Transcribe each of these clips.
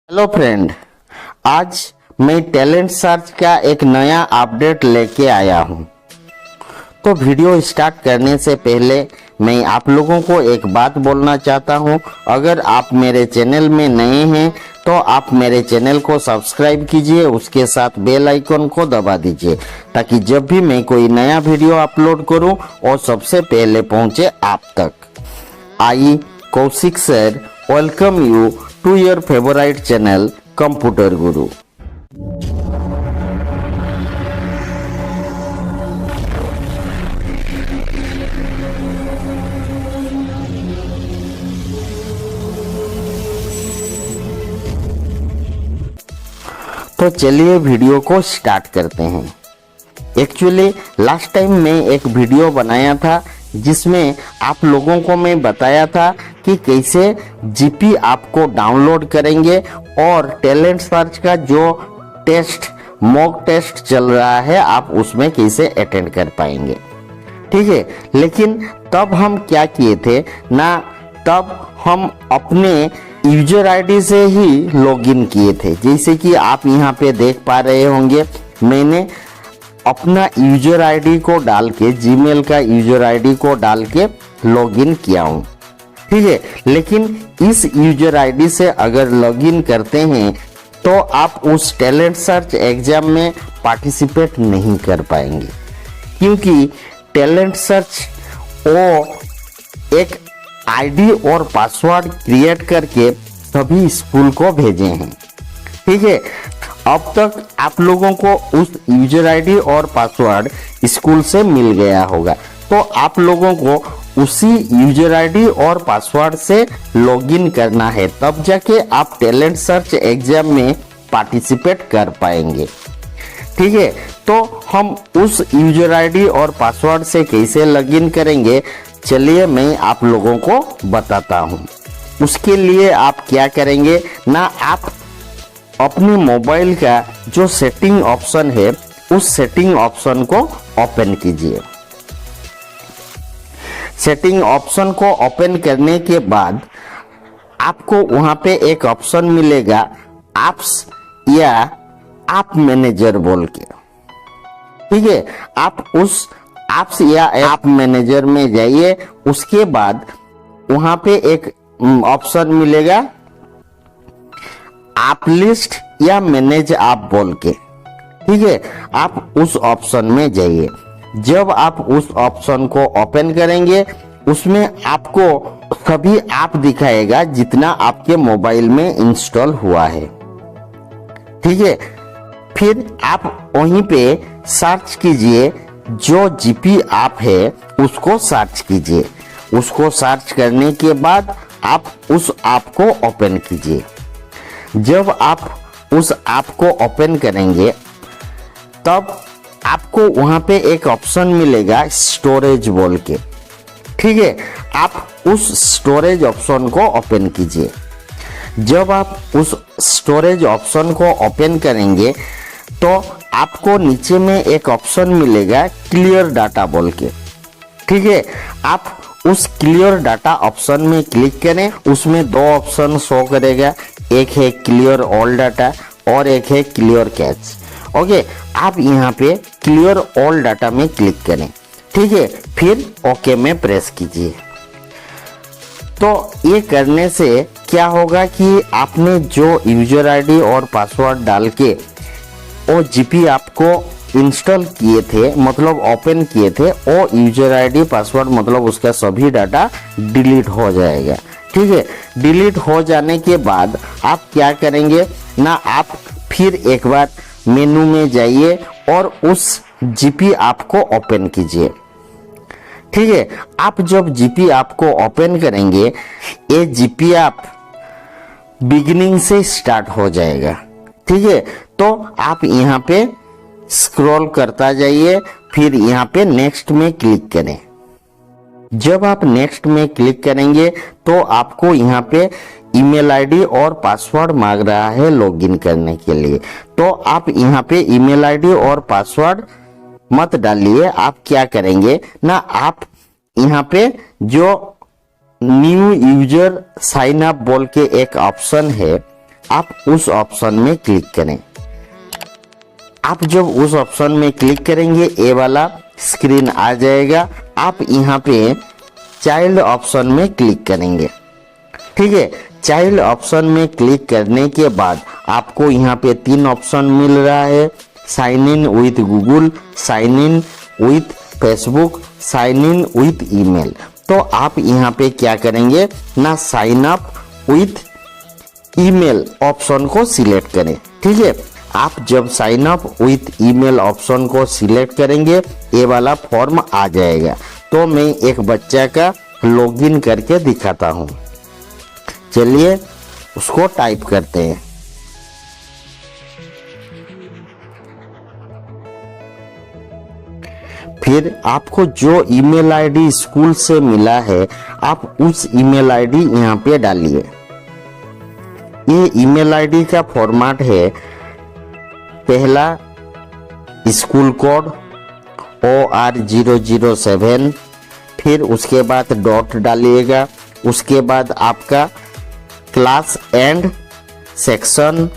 Hello friend, आज मैं talent search का एक नया अपडेट लेके आया हूं। तो वीडियो स्टार्ट करने से पहले मैं आप लोगों को एक बात बोलना चाहता हूं। अगर आप मेरे चैनल में नए हैं तो आप मेरे चैनल को सब्सक्राइब कीजिए, उसके साथ बेल आइकन को दबा दीजिए ताकि जब भी मैं कोई नया वीडियो अपलोड करूं वो सबसे पहले पहुंचे आप तक। I Kaushik sir welcome you to your favorite channel computer Guru. तो चलिए वीडियो को स्टार्ट करते हैं। एक्चुअली लास्ट टाइम मैं एक वीडियो बनाया था जिसमें आप लोगों को मैं बताया था कि कैसे जीपी आपको डाउनलोड करेंगे और टैलेंट सर्च का जो टेस्ट मॉक टेस्ट चल रहा है आप उसमें कैसे अटेंड कर पाएंगे। ठीक है, लेकिन तब हम क्या किए थे ना, तब हम अपने यूजर आईडी से ही लॉगिन किए थे। जैसे कि आप यहाँ पे देख पा रहे होंगे, मैंने अपना यूजर आईडी को डाल के, जीमेल का यूजर आईडी को डाल के लॉगिन किया हूँ। ठीक है, लेकिन इस यूजर आईडी से अगर लॉगिन करते हैं तो आप उस टैलेंट सर्च एग्जाम में पार्टिसिपेट नहीं कर पाएंगे, क्योंकि टैलेंट सर्च वो एक आईडी और पासवर्ड क्रिएट करके सभी स्कूल को भेजे हैं। ठीक है, अब तक आप लोगों को उस यूजर आईडी और पासवर्ड स्कूल से मिल गया होगा, तो आप लोगों को उसी यूजर आईडी और पासवर्ड से लॉगिन करना है, तब जाके आप टैलेंट सर्च एग्जाम में पार्टिसिपेट कर पाएंगे। ठीक है, तो हम उस यूजर आईडी और पासवर्ड से कैसे लॉगिन करेंगे, चलिए मैं आप लोगों को बताता हूं। उसके लिए आप क्या करेंगे ना, आप अपने मोबाइल का जो सेटिंग ऑप्शन है उस सेटिंग ऑप्शन को ओपन कीजिए। सेटिंग ऑप्शन को ओपन करने के बाद आपको वहां पे एक ऑप्शन मिलेगा एप्स या ऐप मैनेजर बोल के। ठीक है, आप उस एप्स या ऐप मैनेजर में जाइए। उसके बाद वहां पे एक ऑप्शन मिलेगा ऐप लिस्ट या मैनेज ऐप बोल के। ठीक है, आप उस ऑप्शन में जाइए। जब आप उस ऑप्शन को ओपन करेंगे उसमें आपको सभी ऐप दिखाएगा जितना आपके मोबाइल में इंस्टॉल हुआ है। ठीक है, फिर आप वहीं पे सर्च कीजिए, जो जीपी ऐप है उसको सर्च कीजिए। उसको सर्च करने के बाद आप उस ऐप को ओपन कीजिए। जब आप उस ऐप को ओपन करेंगे तब आपको वहां पे एक ऑप्शन मिलेगा स्टोरेज बोल के। ठीक है, आप उस स्टोरेज ऑप्शन को ओपन कीजिए। जब आप उस स्टोरेज ऑप्शन को ओपन करेंगे तो आपको नीचे में एक ऑप्शन मिलेगा क्लियर डाटा बोल के। ठीक है, आप उस क्लियर डाटा ऑप्शन में क्लिक करें। उसमें दो ऑप्शन शो करेगा, एक है क्लियर ऑल डाटा और एक है क्लियर कैच। ओके, आप यहाँ पे क्लियर ऑल डाटा में क्लिक करें। ठीक है, फिर ओके में प्रेस कीजिए। तो ये करने से क्या होगा कि आपने जो यूजर आईडी और पासवर्ड डाल के वो जीपी आपको इंस्टॉल किए थे, मतलब ओपन किए थे, वो यूजर आईडी पासवर्ड मतलब उसका सभी डाटा डिलीट हो जाएगा। ठीक है, डिलीट हो जाने के बाद आप क्या करेंगे ना, आप फिर एक बार मेनू में जाइए और उस जीपी ऐप को ओपन कीजिए। ठीक है, आप जब जीपी ऐप को ओपन करेंगे ये जीपी ऐप बिगिनिंग से स्टार्ट हो जाएगा। ठीक है, तो आप यहाँ पे स्क्रॉल करता जाइए, फिर यहाँ पे नेक्स्ट में क्लिक करें। जब आप नेक्स्ट में क्लिक करेंगे तो आपको यहाँ पे ईमेल आईडी और पासवर्ड मांग रहा है लॉगिन करने के लिए। तो आप यहाँ पे ईमेल आईडी और पासवर्ड मत डालिए। आप क्या करेंगे ना, आप यहाँ पे जो न्यू यूजर साइन अप बोल के एक ऑप्शन है, आप उस ऑप्शन में क्लिक करें। आप जब उस ऑप्शन में क्लिक करेंगे ये वाला स्क्रीन आ जाएगा। आप यहाँ पे चाइल्ड ऑप्शन में क्लिक करेंगे। ठीक है, चाइल्ड ऑप्शन में क्लिक करने के बाद आपको यहाँ पे 3 ऑप्शन मिल रहा है, sign in with Google, sign in with Facebook, sign in with email. तो आप यहाँ पे क्या करेंगे ना, sign up with email option को सिलेक्ट करें। ठीक है, आप जब sign up with email option को सिलेक्ट करेंगे ये वाला फॉर्म आ जाएगा। तो मैं एक बच्चा का लॉगिन करके दिखाता हूँ। चलिए उसको टाइप करते हैं। फिर आपको जो ईमेल आईडी स्कूल से मिला है आप उस ईमेल आईडी यहाँ पे डालिए। ये ईमेल आईडी का फॉर्मेट है, पहला स्कूल कोड OR007, फिर उसके बाद डॉट डालिएगा, उसके बाद आपका क्लास एंड सेक्शन,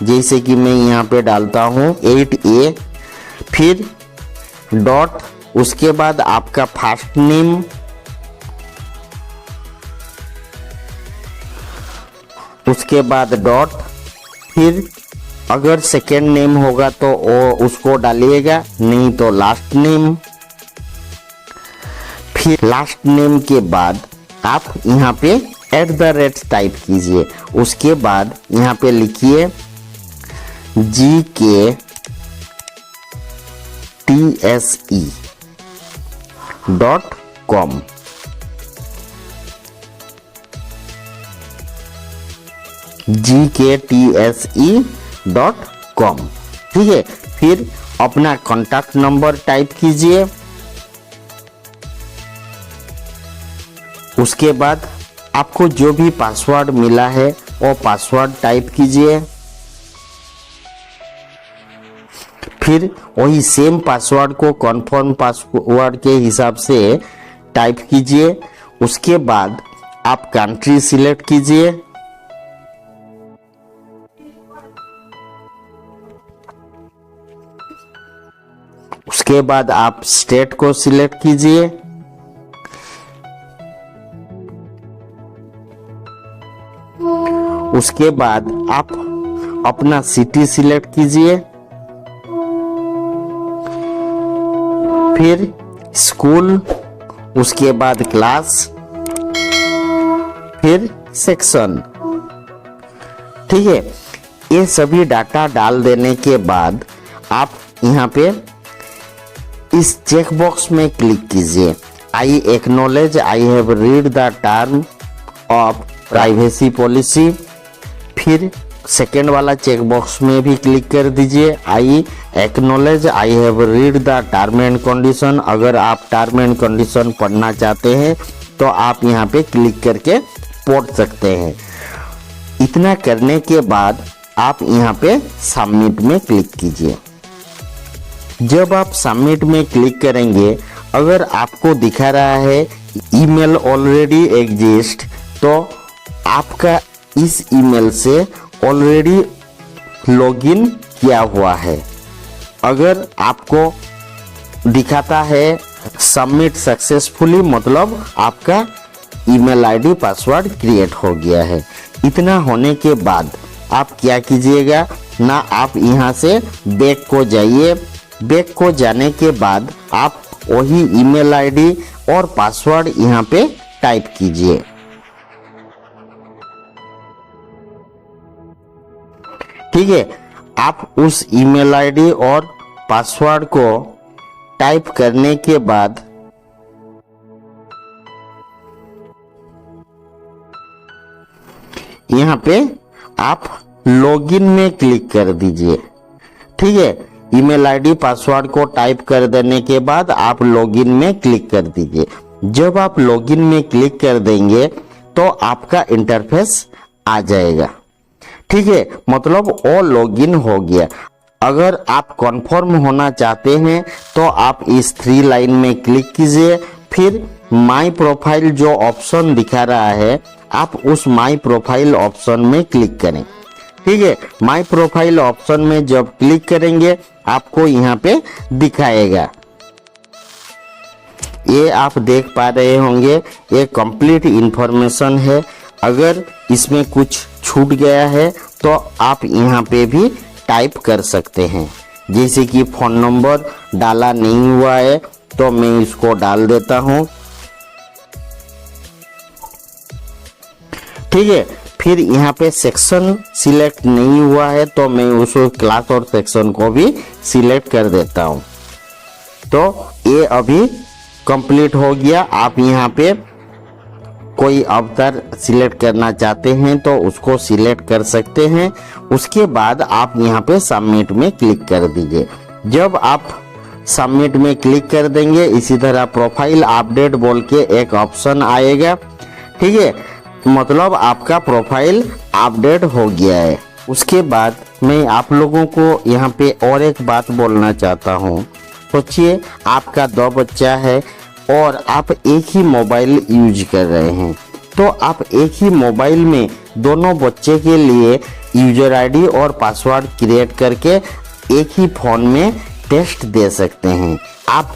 जैसे कि मैं यहाँ पे डालता हूँ 8A, फिर डॉट, उसके बाद आपका फर्स्ट नेम, उसके बाद डॉट, फिर अगर सेकेंड नेम होगा तो उसको डालिएगा, नहीं तो लास्ट नेम। फिर लास्ट नेम के बाद आप यहाँ पे @ टाइप कीजिए। उसके बाद यहाँ पे लिखिए GKTSE.com। GKTSE.com। ठीक है, फिर अपना कॉन्टैक्ट नंबर टाइप कीजिए। उसके बाद आपको जो भी पासवर्ड मिला है वो पासवर्ड टाइप कीजिए। फिर वही सेम पासवर्ड को कन्फर्म पासवर्ड के हिसाब से टाइप कीजिए। उसके बाद आप कंट्री सिलेक्ट कीजिए। उसके बाद आप स्टेट को सिलेक्ट कीजिए। उसके बाद आप अपना सिटी सिलेक्ट कीजिए। फिर स्कूल, उसके बाद क्लास, फिर सेक्शन। ठीक है, ये सभी डाटा डाल देने के बाद आप यहाँ पे इस चेक बॉक्स में क्लिक कीजिए। I acknowledge I have read the term of privacy policy. फिर सेकेंड वाला चेक बॉक्स में भी क्लिक कर दीजिए, I acknowledge I have read the term and condition. अगर आप टर्म एंड कंडीशन पढ़ना चाहते हैं तो आप यहाँ पे क्लिक करके पढ़ सकते हैं। इतना करने के बाद आप यहाँ पे सबमिट में क्लिक कीजिए। जब आप सबमिट में क्लिक करेंगे, अगर आपको दिखा रहा है ईमेल ऑलरेडी एग्जिस्ट, तो आपका इस ईमेल से ऑलरेडी लॉगिन किया हुआ है। अगर आपको दिखाता है सबमिट सक्सेसफुली, मतलब आपका ईमेल आईडी पासवर्ड क्रिएट हो गया है। इतना होने के बाद आप क्या कीजिएगा ना, आप यहाँ से बैक को जाइए। बैक को जाने के बाद आप वही ईमेल आईडी और पासवर्ड यहाँ पे टाइप कीजिए। ठीक है, आप उस ईमेल आईडी और पासवर्ड को टाइप करने के बाद यहाँ पे आप लॉगिन में क्लिक कर दीजिए। ठीक है, ईमेल आईडी पासवर्ड को टाइप कर देने के बाद आप लॉगिन में क्लिक कर दीजिए। जब आप लॉगिन में क्लिक कर देंगे तो आपका इंटरफेस आ जाएगा। ठीक है, मतलब वो लॉगिन हो गया। अगर आप कंफर्म होना चाहते हैं तो आप इस 3 लाइन में क्लिक कीजिए। फिर माई प्रोफाइल जो ऑप्शन दिखा रहा है, आप उस माई प्रोफाइल ऑप्शन में क्लिक करें। ठीक है, माय प्रोफाइल ऑप्शन में जब क्लिक करेंगे आपको यहाँ पे दिखाएगा। ये आप देख पा रहे होंगे, ये कंप्लीट इंफॉर्मेशन है। अगर इसमें कुछ छूट गया है तो आप यहाँ पे भी टाइप कर सकते हैं। जैसे कि फोन नंबर डाला नहीं हुआ है तो मैं इसको डाल देता हूँ, ठीक है। फिर यहाँ पे सेक्शन सिलेक्ट नहीं हुआ है तो मैं उस क्लास और सेक्शन को भी सिलेक्ट कर देता हूँ। तो ये अभी कंप्लीट हो गया। आप यहाँ पे कोई अवतार सिलेक्ट करना चाहते हैं तो उसको सिलेक्ट कर सकते हैं। उसके बाद आप यहाँ पे सबमिट में क्लिक कर दीजिए। जब आप सबमिट में क्लिक कर देंगे इसी तरह प्रोफाइल अपडेट बोल के एक ऑप्शन आएगा, ठीक है। मतलब आपका प्रोफाइल अपडेट हो गया है। उसके बाद मैं आप लोगों को यहाँ पे और एक बात बोलना चाहता हूँ। सोचिए आपका 2 बच्चा है और आप एक ही मोबाइल यूज कर रहे हैं, तो आप एक ही मोबाइल में दोनों बच्चे के लिए यूजर आईडी और पासवर्ड क्रिएट करके एक ही फोन में टेस्ट दे सकते हैं। आप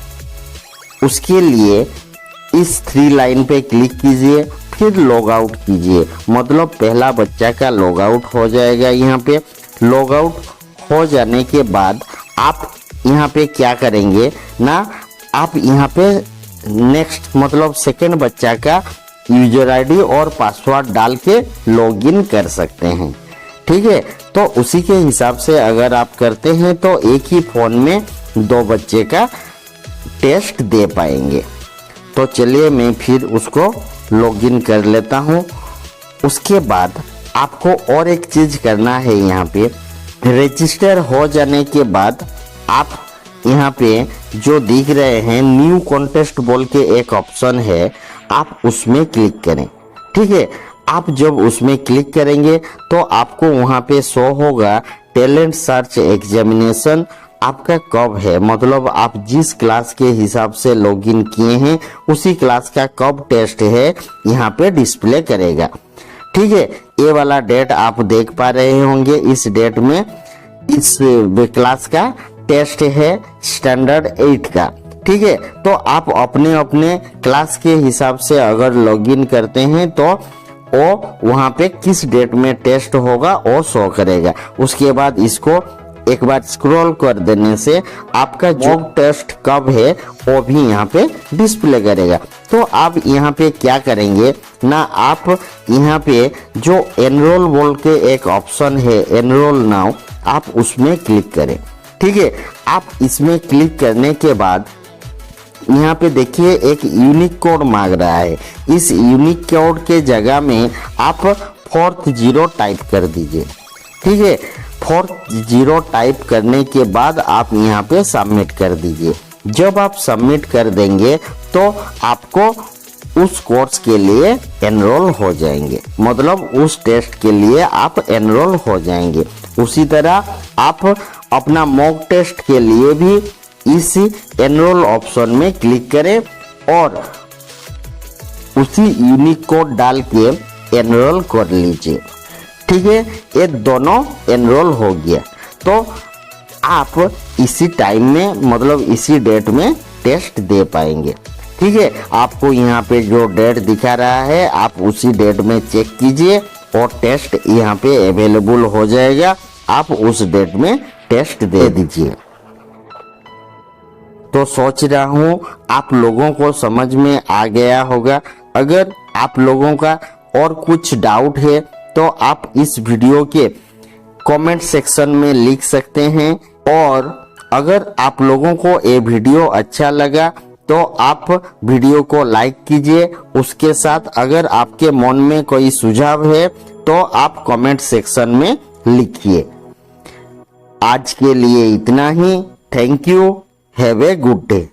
उसके लिए इस 3 लाइन पे क्लिक कीजिए, फिर लॉग आउट कीजिए। मतलब पहला बच्चा का लॉग आउट हो जाएगा। यहाँ पे लॉग आउट हो जाने के बाद आप यहाँ पे क्या करेंगे ना, आप यहाँ पे नेक्स्ट मतलब सेकेंड बच्चा का यूजर आईडी और पासवर्ड डाल के लॉगिन कर सकते हैं, ठीक है। तो उसी के हिसाब से अगर आप करते हैं तो एक ही फोन में 2 बच्चे का टेस्ट दे पाएंगे। तो चलिए मैं फिर उसको लॉगिन कर लेता हूँ। उसके बाद आपको और एक चीज करना है, यहाँ पे रजिस्टर हो जाने के बाद आप यहाँ पे जो दिख रहे हैं न्यू कॉन्टेस्ट बोल के एक ऑप्शन है, आप उसमें क्लिक करें, ठीक है। आप जब उसमें क्लिक करेंगे तो आपको वहाँ पे शो होगा टैलेंट सर्च एग्जामिनेशन आपका कब है। मतलब आप जिस क्लास के हिसाब से लॉगिन किए हैं उसी क्लास का कब टेस्ट है यहाँ पे डिस्प्ले करेगा, ठीक है। ये वाला डेट आप देख पा रहे होंगे। इस डेट में इस क्लास का टेस्ट है स्टैंडर्ड 8 का, ठीक है। तो आप अपने अपने क्लास के हिसाब से अगर लॉगिन करते हैं तो वो वहाँ पे किस डेट में टेस्ट होगा वो शो करेगा। उसके बाद इसको एक बार स्क्रॉल कर देने से आपका जो टेस्ट कब है वो भी यहाँ पे डिस्प्ले करेगा। तो आप यहाँ पे क्या करेंगे ना, आप यहाँ पे जो एनरोल बोल के एक ऑप्शन है एनरोल नाउ, आप उसमें क्लिक करें, ठीक है। आप इसमें क्लिक करने के बाद यहाँ पे देखिए एक यूनिक कोड मांग रहा है। इस यूनिक कोड के जगह में आप 40 टाइप कर दीजिए, ठीक है। 40 टाइप करने के बाद आप यहाँ पे सबमिट कर दीजिए। जब आप सबमिट कर देंगे तो आपको उस कोर्स के लिए एनरोल हो जाएंगे, मतलब उस टेस्ट के लिए आप एनरोल हो जाएंगे। उसी तरह आप अपना मॉक टेस्ट के लिए भी इस एनरोल ऑप्शन में क्लिक करें और उसी यूनिक कोड डाल के एनरोल कर लीजिए, ठीक है। ये दोनों एनरोल हो गया। तो आप इसी टाइम में मतलब इसी डेट में टेस्ट दे पाएंगे, ठीक है। आपको यहाँ पे जो डेट दिखा रहा है आप उसी डेट में चेक कीजिए और टेस्ट यहाँ पे अवेलेबल हो जाएगा। आप उस डेट में टेस्ट दे दीजिए। तो सोच रहा हूँ आप लोगों को समझ में आ गया होगा। अगर आप लोगों का और कुछ डाउट है तो आप इस वीडियो के कमेंट सेक्शन में लिख सकते हैं। और अगर आप लोगों को ये वीडियो अच्छा लगा तो आप वीडियो को लाइक कीजिए। उसके साथ अगर आपके मन में कोई सुझाव है तो आप कमेंट सेक्शन में लिखिए। आज के लिए इतना ही। Thank you. Have a good day.